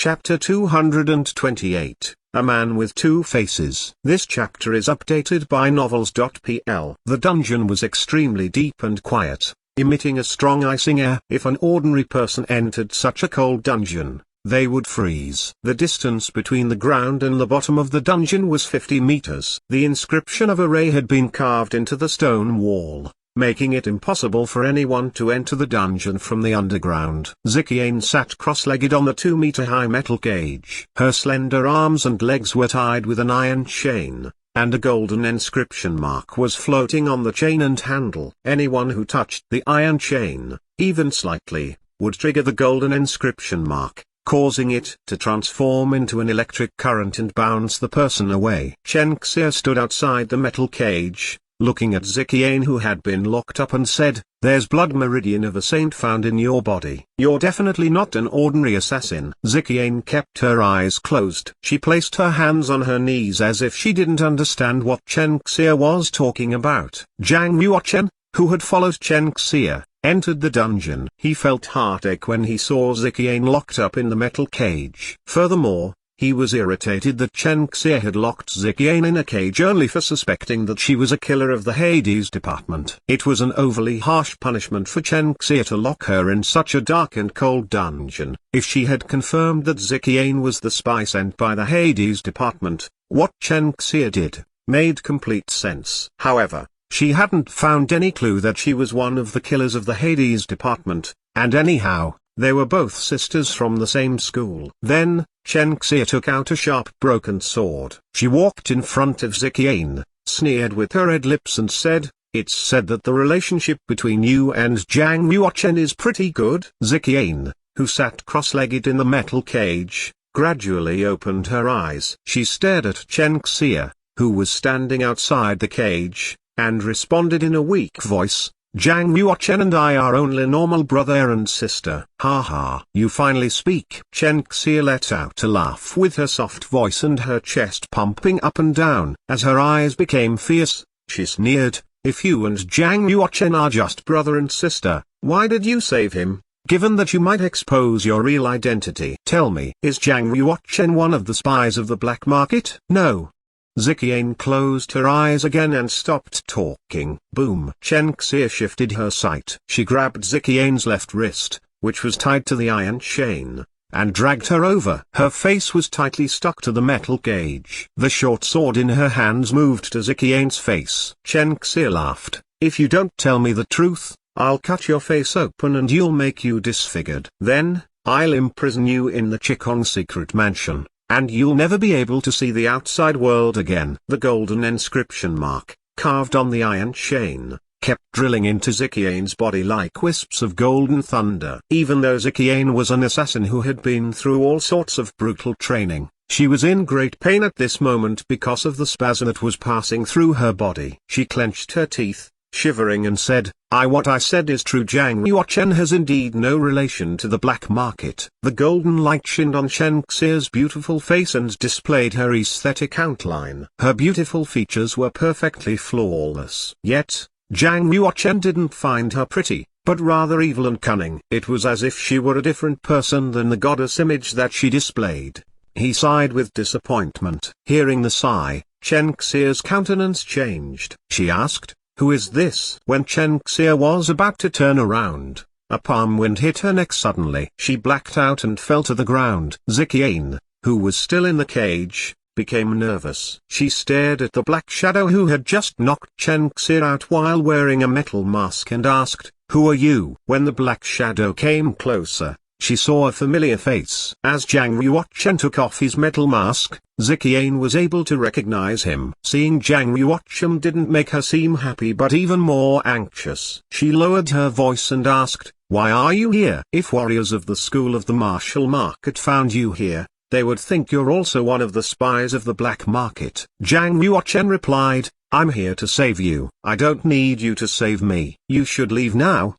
Chapter 228, A Man with Two Faces. This chapter is updated by Novels.pl. The dungeon was extremely deep and quiet, emitting a strong icing air. If an ordinary person entered such a cold dungeon, they would freeze. The distance between the ground and the bottom of the dungeon was 50 meters. The inscription of a ray had been carved into the stone wall, making it impossible for anyone to enter the dungeon from the underground. Zikiane sat cross-legged on the 2-meter-high metal cage. Her slender arms and legs were tied with an iron chain, and a golden inscription mark was floating on the chain and handle. Anyone who touched the iron chain, even slightly, would trigger the golden inscription mark, causing it to transform into an electric current and bounce the person away. Chen Xie stood outside the metal cage, looking at Zikiane, who had been locked up, and said, "There's blood meridian of a saint found in your body. You're definitely not an ordinary assassin." Zikiane kept her eyes closed. She placed her hands on her knees as if she didn't understand what Chen Xie was talking about. Zhang Yuochen, who had followed Chen Xie, entered the dungeon. He felt heartache when he saw Zikiane locked up in the metal cage. Furthermore, he was irritated that Chen Xie had locked Zikiane in a cage only for suspecting that she was a killer of the Hades department. It was an overly harsh punishment for Chen Xie to lock her in such a dark and cold dungeon. If she had confirmed that Zikiane was the spy sent by the Hades department, what Chen Xie did made complete sense. However, she hadn't found any clue that she was one of the killers of the Hades department, and anyhow, they were both sisters from the same school. Then, Chen Xie took out a sharp broken sword. She walked in front of Zikiane, sneered with her red lips and said, "It's said that the relationship between you and Zhang Yuochen is pretty good." Zikiane, who sat cross-legged in the metal cage, gradually opened her eyes. She stared at Chen Xie, who was standing outside the cage, and responded in a weak voice, "Zhang Yuochen and I are only normal brother and sister." "Ha ha, you finally speak." Chen Xie let out a laugh with her soft voice and her chest pumping up and down. As her eyes became fierce, she sneered, "If you and Zhang Yuochen are just brother and sister, why did you save him, given that you might expose your real identity? Tell me, is Zhang Yuochen one of the spies of the black market?" "No." Zikiane closed her eyes again and stopped talking. Boom! Chen Xie shifted her sight. She grabbed Zikiane's left wrist, which was tied to the iron chain, and dragged her over. Her face was tightly stuck to the metal cage. The short sword in her hands moved to Zikiane's face. Chen Xie laughed, "If you don't tell me the truth, I'll cut your face open and you'll make you disfigured. Then, I'll imprison you in the Qigong secret mansion, and you'll never be able to see the outside world again." The golden inscription mark, carved on the iron chain, kept drilling into Zikiane's body like wisps of golden thunder. Even though Zikiane was an assassin who had been through all sorts of brutal training, she was in great pain at this moment because of the spasm that was passing through her body. She clenched her teeth, shivering, and said, What I said is true. Zhang Yuochen has indeed no relation to the black market." The golden light shined on Chen Xie's beautiful face and displayed her aesthetic outline. Her beautiful features were perfectly flawless. Yet, Zhang Yuochen didn't find her pretty, but rather evil and cunning. It was as if she were a different person than the goddess image that she displayed. He sighed with disappointment. Hearing the sigh, Chen Xie's countenance changed. She asked, "Who is this?" When Chen Xie was about to turn around, a palm wind hit her neck suddenly. She blacked out and fell to the ground. Zikiane, who was still in the cage, became nervous. She stared at the black shadow who had just knocked Chen Xie out while wearing a metal mask and asked, "Who are you?" When the black shadow came closer, she saw a familiar face. As Zhang Yuochen took off his metal mask, Zikiane was able to recognize him. Seeing Zhang Yuochen didn't make her seem happy but even more anxious. She lowered her voice and asked, "Why are you here?" "If warriors of the school of the martial market found you here, they would think you're also one of the spies of the black market." Zhang Yuochen replied, "I'm here to save you." "I don't need you to save me." "You should leave now,"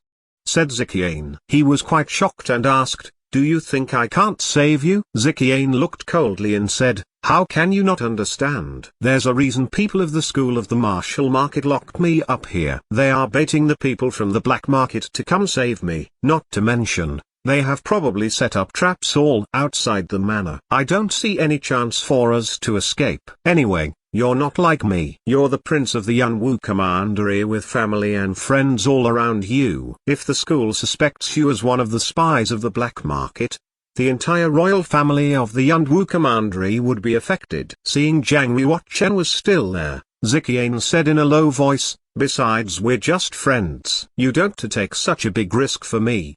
said Zikiane. He was quite shocked and asked, "Do you think I can't save you?" Zikiane looked coldly and said, "How can you not understand? There's a reason people of the school of the martial market locked me up here. They are baiting the people from the black market to come save me. Not to mention, They have probably set up traps all outside the manor. I don't see any chance for us to escape. Anyway, you're not like me. You're the prince of the Yanwu Commandery with family and friends all around you. If the school suspects you as one of the spies of the black market, the entire royal family of the Yanwu Commandery would be affected. Seeing Zhang Yuochen was still there, Ziqian said in a low voice, "Besides, we're just friends. You don't to take such a big risk for me."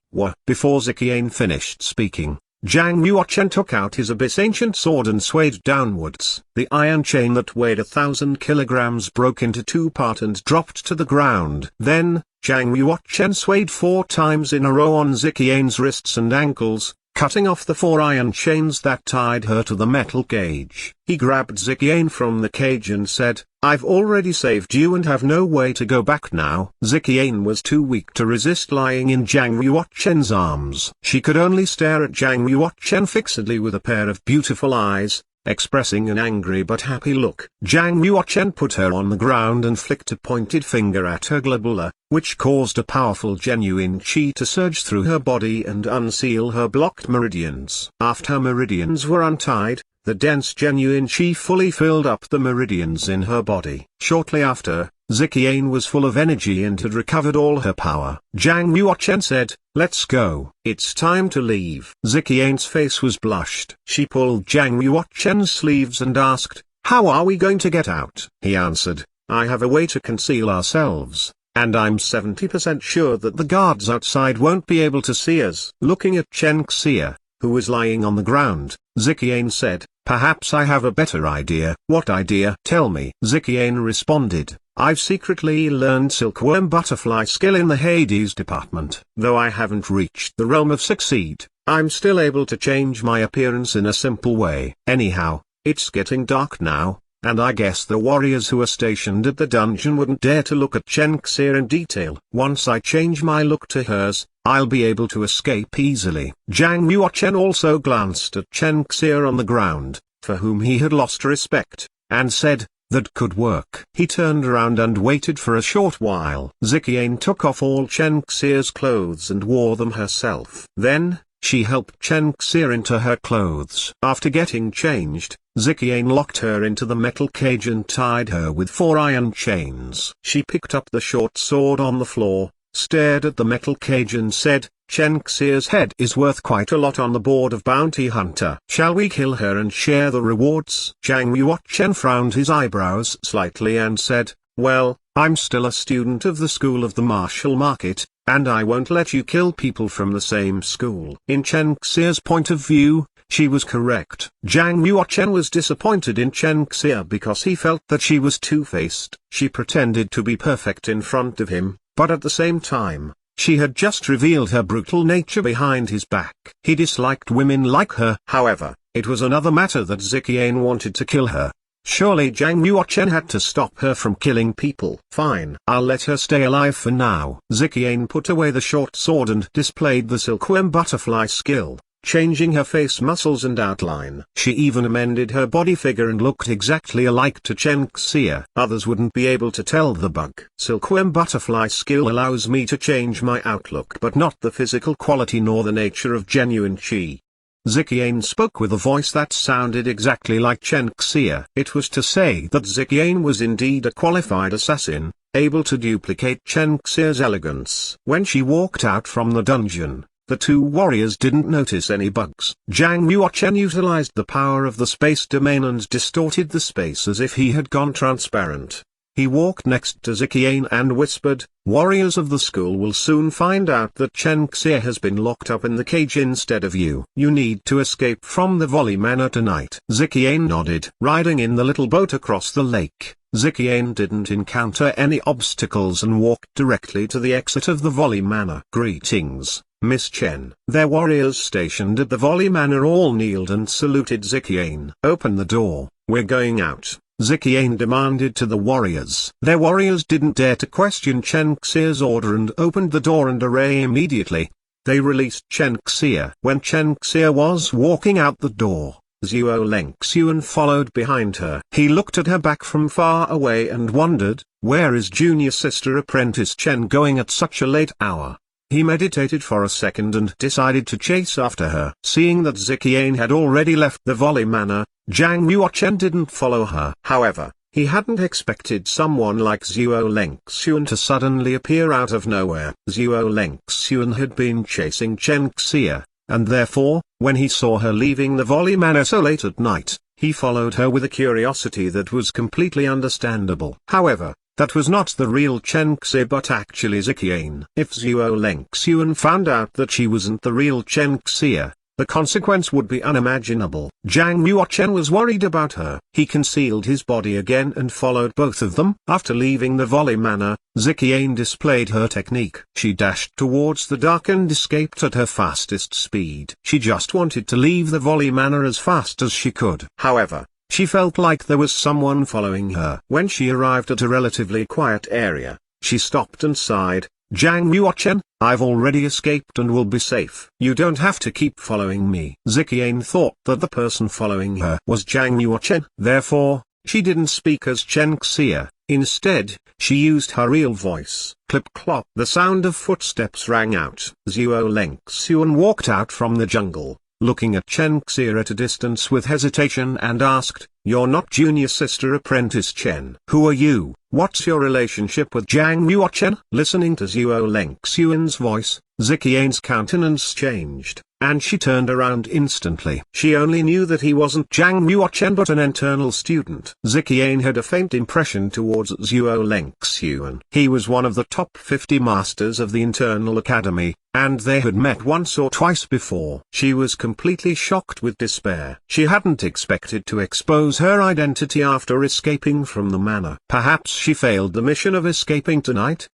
Before Ziqian finished speaking, Zhang Yuochen took out his abyss ancient sword and swayed downwards. The iron chain that weighed 1,000 kilograms broke into two parts and dropped to the ground. Then, Zhang Yuochen swayed 4 times in a row on Ziqian's wrists and ankles, cutting off the 4 iron chains that tied her to the metal cage. He grabbed Ziqian from the cage and said, "I've already saved you and have no way to go back now." Ziqian was too weak to resist lying in Zhang Yuochen's arms. She could only stare at Zhang Yuochen fixedly with a pair of beautiful eyes, expressing an angry but happy look. Zhang Yuochen put her on the ground and flicked a pointed finger at her glabella, which caused a powerful genuine qi to surge through her body and unseal her blocked meridians. After her meridians were untied, the dense genuine qi fully filled up the meridians in her body. Shortly after, Ziqian was full of energy and had recovered all her power. Zhang Yuochen said, "Let's go. It's time to leave." Ziqian's face was blushed. She pulled Zhang Yuochen's sleeves and asked, "How are we going to get out?" He answered, "I have a way to conceal ourselves, and I'm 70% sure that the guards outside won't be able to see us." Looking at Chen Xie, who was lying on the ground, Ziqian said, "Perhaps I have a better idea." "What idea?" "Tell me." Ziqian responded, "I've secretly learned silkworm butterfly skill in the Hades department. Though I haven't reached the realm of succeed, I'm still able to change my appearance in a simple way. Anyhow, it's getting dark now, and I guess the warriors who are stationed at the dungeon wouldn't dare to look at Chen Xie in detail. Once I change my look to hers, I'll be able to escape easily." Zhang Yuochen also glanced at Chen Xie on the ground, for whom he had lost respect, and said, "That could work." He turned around and waited for a short while. Ziqian took off all Chen Xie's clothes and wore them herself. Then, she helped Chen Xie into her clothes. After getting changed, Ziqian locked her into the metal cage and tied her with 4 iron chains. She picked up the short sword on the floor, stared at the metal cage and said, "Chen Xie's head is worth quite a lot on the board of bounty hunter. Shall we kill her and share the rewards?" Zhang Yuochen frowned his eyebrows slightly and said, "Well, I'm still a student of the school of the martial market, and I won't let you kill people from the same school." In Chen Xie's point of view, she was correct. Zhang Yuochen was disappointed in Chen Xie because he felt that she was two-faced. She pretended to be perfect in front of him, but at the same time, she had just revealed her brutal nature behind his back. He disliked women like her. However, it was another matter that Ziqian wanted to kill her. Surely Zhang Yuochen had to stop her from killing people. "Fine, I'll let her stay alive for now." Ziqian put away the short sword and displayed the silkworm butterfly skill, changing her face muscles and outline. She even amended her body figure and looked exactly alike to Chen Xie. Others wouldn't be able to tell the bug. Silkworm butterfly skill allows me to change my outlook but not the physical quality nor the nature of genuine qi. Ziqian spoke with a voice that sounded exactly like Chen Xie. It was to say that Ziqian was indeed a qualified assassin, able to duplicate Chen Xie's elegance. When she walked out from the dungeon, the two warriors didn't notice any bugs. Zhang Yuochen utilized the power of the space domain and distorted the space as if he had gone transparent. He walked next to Ziqian and whispered, "Warriors of the school will soon find out that Chen Xie has been locked up in the cage instead of you. You need to escape from the Voli Manor tonight." Ziqian nodded. Riding in the little boat across the lake, Ziqian didn't encounter any obstacles and walked directly to the exit of the Voli Manor. "Greetings, Miss Chen." Their warriors stationed at the Voli Manor all kneeled and saluted Ziqian. "Open the door, we're going out," Ziqian demanded to the warriors. Their warriors didn't dare to question Chen Xie's order and opened the door and array immediately. They released Chen Xie. When Chen Xie was walking out the door, Zhuo Lengxuan followed behind her. He looked at her back from far away and wondered, where is junior sister apprentice Chen going at such a late hour? He meditated for a second and decided to chase after her. Seeing that Ziqian had already left the Volley Manor, Zhang Yuochen didn't follow her. However, he hadn't expected someone like Zhuo Lengxuan to suddenly appear out of nowhere. Zhuo Lengxuan had been chasing Chen Xie, and therefore, when he saw her leaving the Volley Manor so late at night, he followed her with a curiosity that was completely understandable. However, that was not the real Chen Xie but actually Ziqian. If Zhuo Lengxuan found out that she wasn't the real Chen Xie, the consequence would be unimaginable. Zhang Yuochen was worried about her. He concealed his body again and followed both of them. After leaving the Volley Manor, Ziqian displayed her technique. She dashed towards the dark and escaped at her fastest speed. She just wanted to leave the Volley Manor as fast as she could. However, she felt like there was someone following her. When she arrived at a relatively quiet area, she stopped and sighed. Zhang Yuochen, I've already escaped and will be safe. You don't have to keep following me. Ziqian thought that the person following her was Zhang Yuochen. Therefore, she didn't speak as Chen Xie. Instead, she used her real voice. Clip-clop. The sound of footsteps rang out. Zhuo Lengxuan walked out from the jungle, looking at Chen Xie at a distance with hesitation and asked, "You're not junior sister apprentice Chen. Who are you? What's your relationship with Zhang Yuochen?" Listening to Zhuo Lengxuan's voice, Ziqian's countenance changed, and she turned around instantly. She only knew that he wasn't Zhang Yuochen but an internal student. Ziqian had a faint impression towards Zhuo Lengxuan. He was one of the top 50 masters of the internal academy, and they had met once or twice before. She was completely shocked with despair. She hadn't expected to expose her identity after escaping from the manor. Perhaps she failed the mission of escaping tonight?